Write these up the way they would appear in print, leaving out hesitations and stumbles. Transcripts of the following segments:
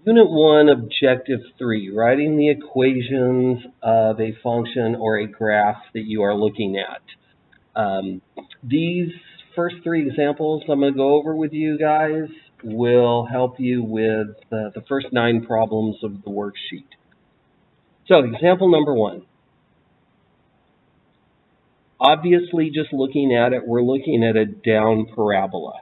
Unit 1, Objective 3, writing the equations of a function or a graph that you are looking at. These first three examples I'm going to go over with you guys will help you with the first 9 problems of the worksheet. So, example number 1. Obviously, just looking at it, we're looking at a down parabola.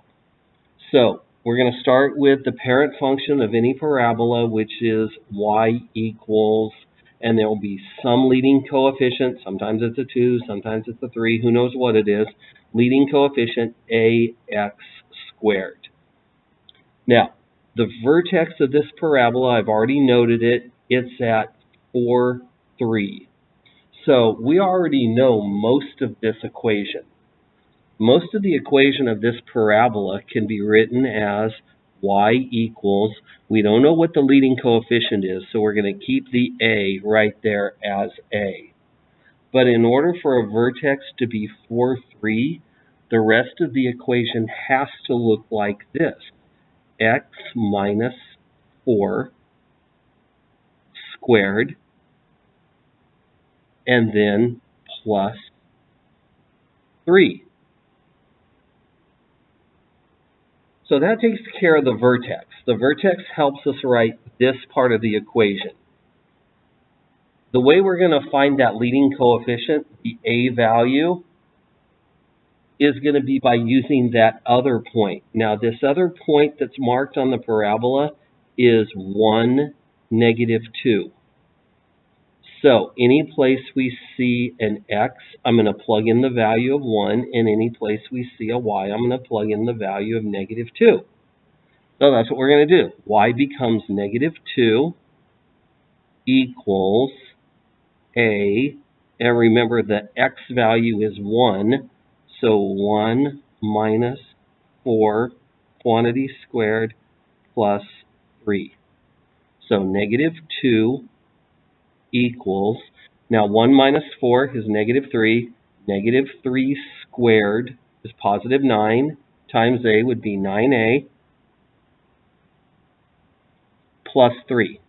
So, we're going to start with the parent function of any parabola, which is y equals, and there will be some leading coefficient. Sometimes it's a 2, sometimes it's a 3, who knows what it is. Leading coefficient ax squared. Now, the vertex of this parabola, I've already noted it, it's at 4, 3. So we already know most of this equation. Most of the equation of this parabola can be written as y equals, we don't know what the leading coefficient is, so we're going to keep the a right there as a. But in order for a vertex to be 4, 3, the rest of the equation has to look like this. X minus 4 squared, and then plus 3. So that takes care of the vertex. The vertex helps us write this part of the equation. The way we're going to find that leading coefficient, the a value, is going to be by using that other point. Now, this other point that's marked on the parabola is 1, -2. So, any place we see an x, I'm going to plug in the value of 1, and any place we see a y, I'm going to plug in the value of -2. So that's what we're going to do. Y becomes -2 equals a, and remember the x value is 1, so 1 minus 4 quantity squared plus 3. So -2 equals, now 1 minus 4 is -3, -3 squared is +9, times a would be 9a, plus 3.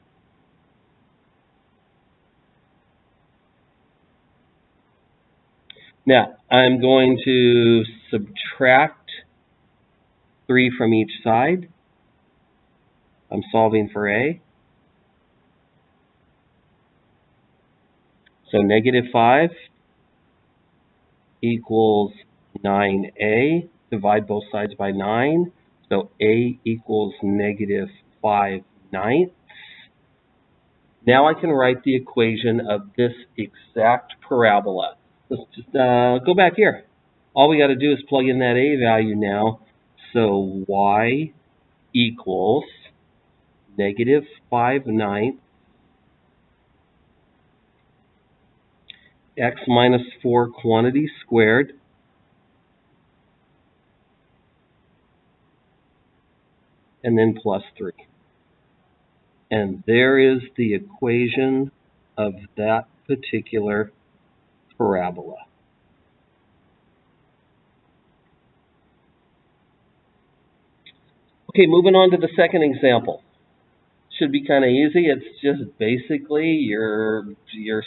Now, I'm going to subtract 3 from each side. I'm solving for a. So -5 equals 9a. Divide both sides by 9. So a equals -5/9. Now I can write the equation of this exact parabola. Let's just go back here. All we got to do is plug in that a value now. So y equals -5/9 x minus 4 quantity squared and then plus 3. And there is the equation of that particular parabola. Okay, moving on to the second example. Should be kind of easy. It's just basically your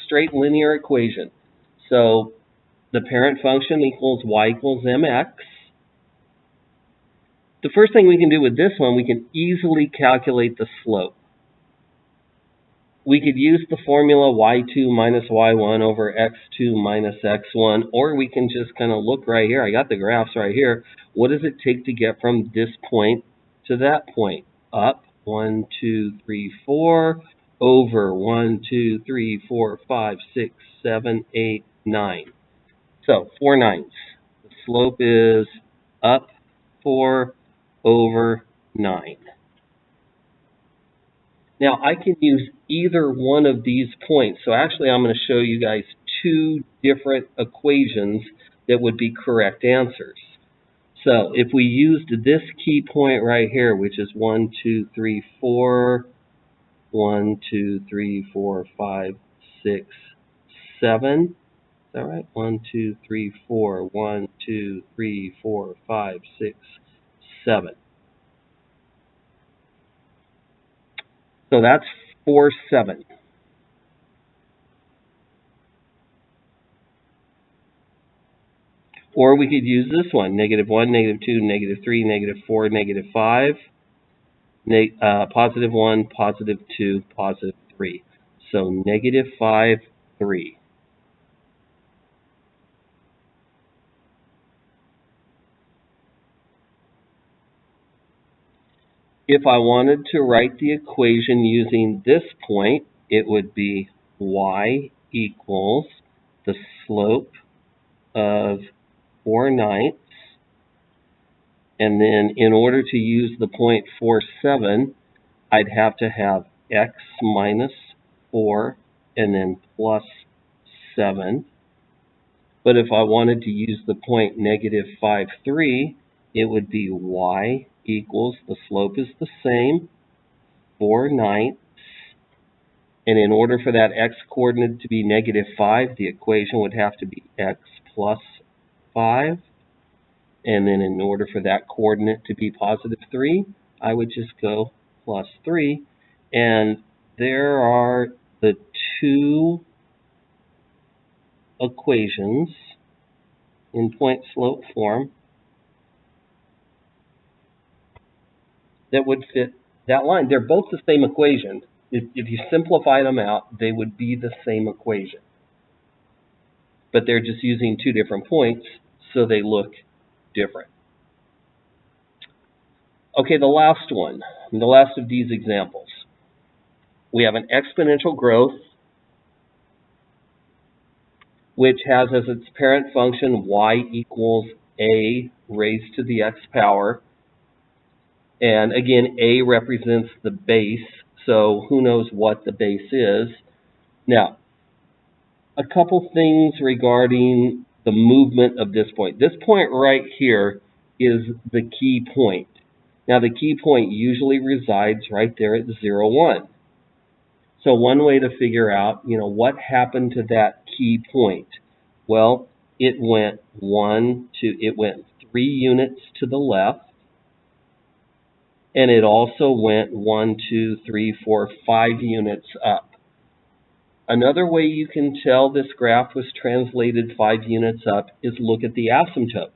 straight linear equation. So the parent function equals y equals mx. The first thing we can do with this one, we can easily calculate the slope. We could use the formula y2 minus y1 over x2 minus x1, or we can just kind of look right here. I got the graphs right here. What does it take to get from this point to that point? Up 1, 2, 3, 4, over 1, 2, 3, 4, 5, 6, 7, 8, 9. So 4 nines. The slope is up 4 over 9. Now, I can use either one of these points. So actually, I'm going to show you guys 2 different equations that would be correct answers. So if we used this key point right here, which is 1, 2, 3, 4, 1, 2, 3, 4, 5, 6, 7. Is that right? 1, 2, 3, 4, 1, 2, 3, 4, 5, 6, 7. So that's 4, 7. Or we could use this one, -1, -2, -3, -4, -5, +1, +2, +3. So -5, 3. If I wanted to write the equation using this point, it would be y equals the slope of 4/9. And then in order to use the point 4, 7, I'd have to have x minus 4 and then plus 7. But if I wanted to use the point -5, 3, it would be y equals, the slope is the same, 4/9. And in order for that x coordinate to be -5, the equation would have to be x plus 5. And then in order for that coordinate to be +3, I would just go +3. And there are the two equations in point slope form that would fit that line. They're both the same equation. If you simplify them out, they would be the same equation. But they're just using two different points, so they look different. Okay, the last one, the last of these examples. We have an exponential growth, which has as its parent function y equals a raised to the x power. And again, a represents the base, so who knows what the base is. Now, a couple things regarding the movement of this point. This point right here is the key point. Now, the key point usually resides right there at 0, 1. So one way to figure out, what happened to that key point? Well, it went 3 units to the left, and it also went 1, 2, 3, 4, 5 units up. Another way you can tell this graph was translated 5 units up is look at the asymptote.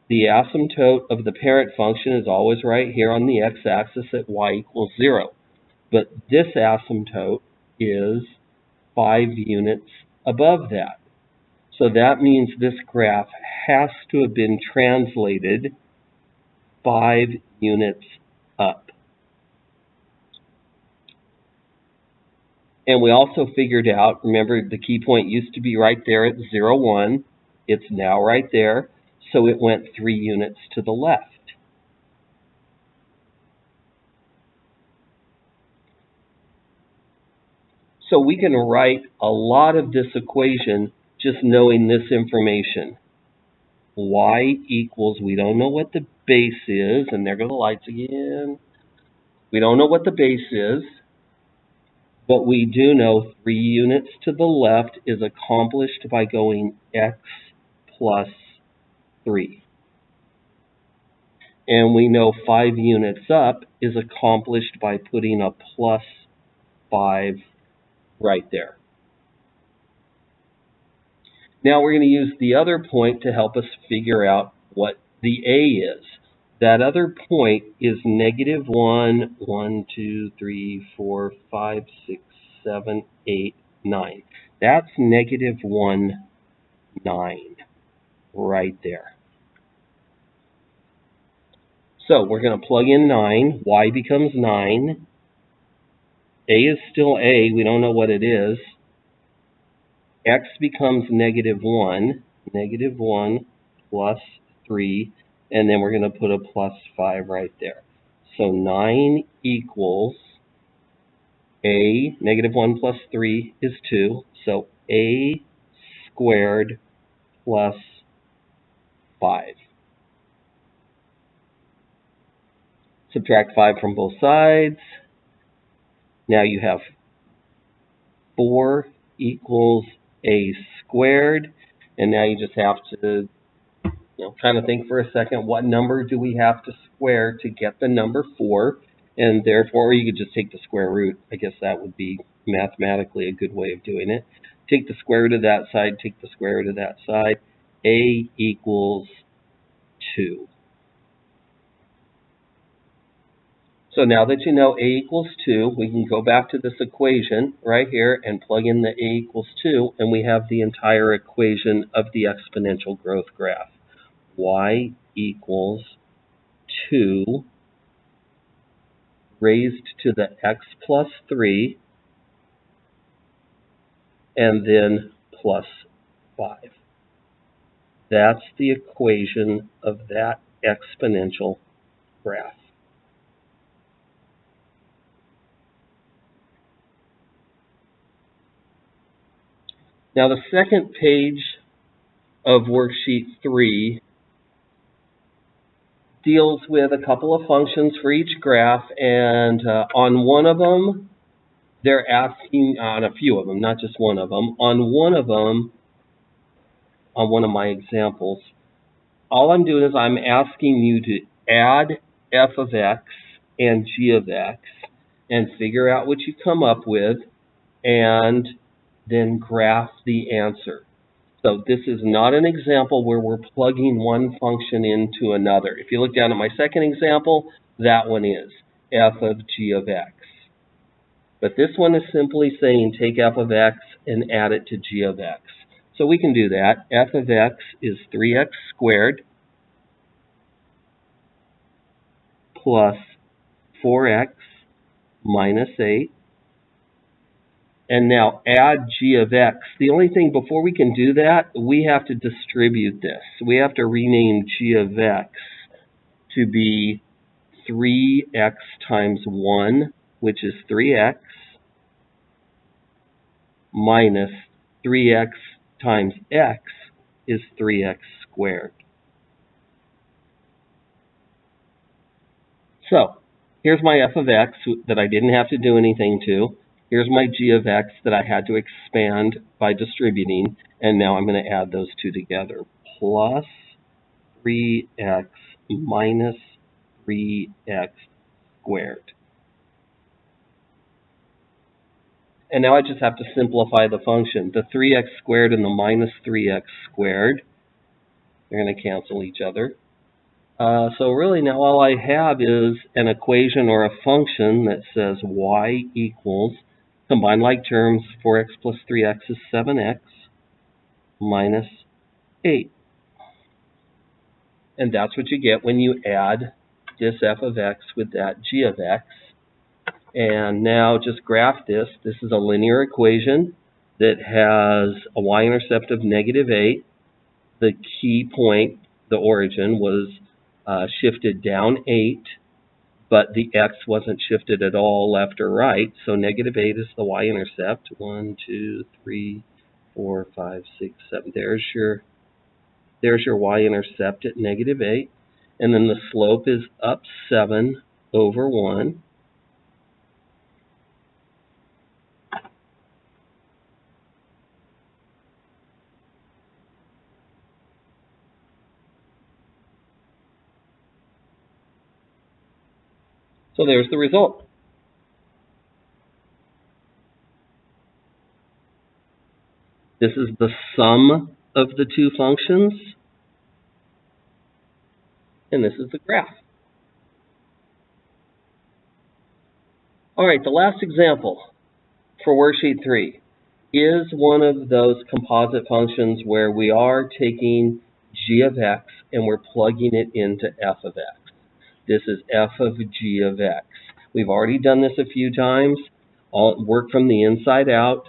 The asymptote of the parent function is always right here on the x-axis at y equals 0. But this asymptote is 5 units above that. So that means this graph has to have been translated 5 units up. And we also figured out, remember, the key point used to be right there at 0, 1. It's now right there. So it went 3 units to the left. So we can write a lot of this equation just knowing this information. Y equals, we don't know what the base is, and there go the lights again. We don't know what the base is, but we do know 3 units to the left is accomplished by going x plus 3. And we know 5 units up is accomplished by putting a plus 5 right there. Now we're going to use the other point to help us figure out what the A is. That other point is -1, 1, 2, 3, 4, 5, 6, 7, 8, 9. That's -1, 9 right there. So we're going to plug in 9. Y becomes 9. A is still A. We don't know what it is. X becomes -1. -1 plus 3. And then we're going to put a plus 5 right there. So 9 equals A, -1 plus 3 is 2. So A squared plus 5. Subtract 5 from both sides. Now you have 4 equals A squared. And now you just have to kind of think for a second, what number do we have to square to get the number 4? and therefore, or you could just take the square root. I guess that would be mathematically a good way of doing it. Take the square root of that side, take the square root of that side. A equals 2. So now that you know A equals 2, we can go back to this equation right here and plug in the A equals 2, and we have the entire equation of the exponential growth graph. Y equals 2 raised to the x plus 3, and then plus 5. That's the equation of that exponential graph. Now the second page of worksheet 3 deals with a couple of functions for each graph, and on one of them, they're asking, on a few of them, not just one of them, on one of them, on one of my examples, all I'm doing is I'm asking you to add f of x and g of x and figure out what you come up with and then graph the answer. So this is not an example where we're plugging one function into another. If you look down at my second example, that one is f of g of x. But this one is simply saying take f of x and add it to g of x. So we can do that. F of x is 3x squared plus 4x minus 8. And now add g of x. The only thing, before we can do that, we have to distribute this. We have to rename g of x to be 3x times 1, which is 3x, minus 3x times x is 3x squared. So here's my f of x that I didn't have to do anything to. Here's my g of x that I had to expand by distributing, and now I'm going to add those two together. Plus 3x minus 3x squared. And now I just have to simplify the function. The 3x squared and the minus 3x squared, they're going to cancel each other. So really now all I have is an equation or a function that says y equals, combined like terms, 4x plus 3x is 7x minus 8. And that's what you get when you add this f of x with that g of x. And now just graph this. This is a linear equation that has a y-intercept of -8. The key point, the origin, was shifted down 8, but the x wasn't shifted at all left or right, so -8 is the y-intercept. 1, 2, 3, 4, 5, 6, 7. There's your y-intercept at -8, and then the slope is up 7 over 1. So there's the result. This is the sum of the two functions, and this is the graph. All right, the last example for worksheet 3 is one of those composite functions where we are taking g of x and we're plugging it into f of x. This is f of g of x. We've already done this a few times. I'll work from the inside out.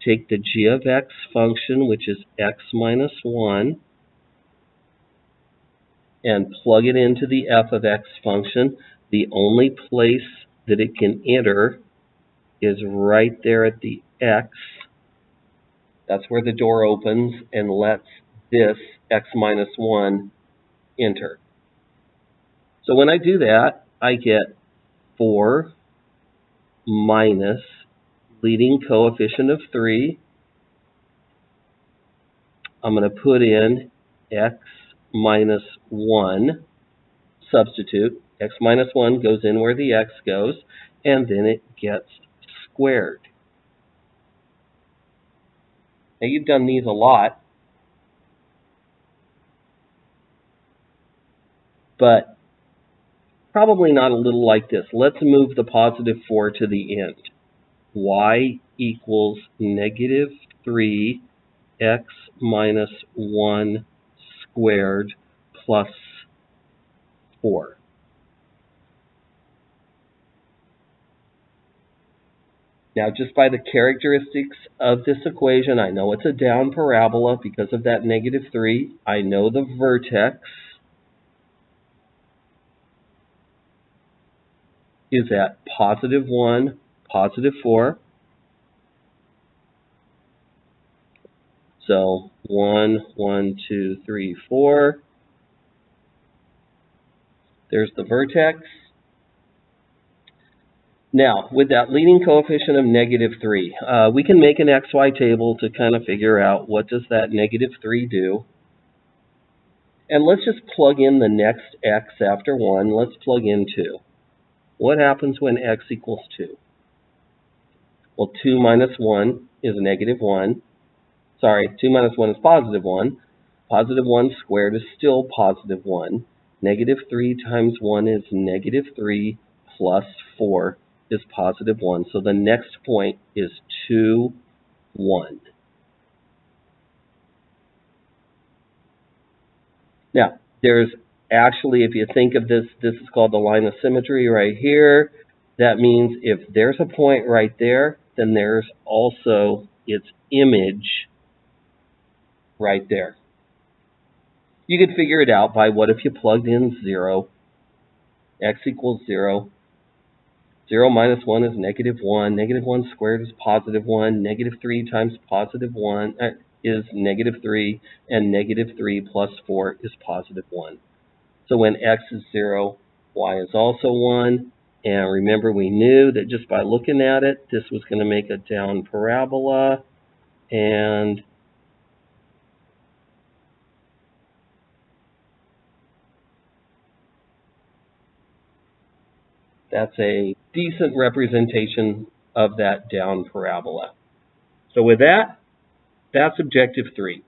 Take the g of x function, which is x minus 1, and plug it into the f of x function. The only place that it can enter is right there at the x. That's where the door opens and lets this x minus 1 enter. So when I do that, I get 4 minus leading coefficient of 3. I'm going to put in x minus 1, substitute x minus 1 goes in where the x goes, and then it gets squared. Now, you've done these a lot, but probably not a little like this. Let's move the positive 4 to the end. Y equals negative 3x minus 1 squared plus 4. Now, just by the characteristics of this equation, I know it's a down parabola because of that negative 3. I know the vertex is at positive 1, positive 4. So 1, 1, 2, 3, 4. There's the vertex. Now, with that leading coefficient of negative 3, we can make an XY table to kind of figure out what does that negative 3 do. And let's just plug in the next x after 1. Let's plug in 2. What happens when x equals 2? Well, 2 minus 1 is negative 1. Sorry, 2 minus 1 is positive 1. Positive 1 squared is still positive 1. Negative 3 times 1 is negative 3 plus 4 is positive 1. So the next point is 2, 1. Now, there's actually, if you think of this, this is called the line of symmetry right here. That means if there's a point right there, then there's also its image right there. You could figure it out by what if you plugged in 0, x equals 0. 0 minus 1 is negative 1. Negative 1 squared is positive 1. Negative 3 times positive 1 is negative 3. And negative 3 plus 4 is positive 1. So when x is 0, y is also 1. And remember, we knew that just by looking at it, this was going to make a down parabola. And that's a decent representation of that down parabola. So with that, that's objective 3.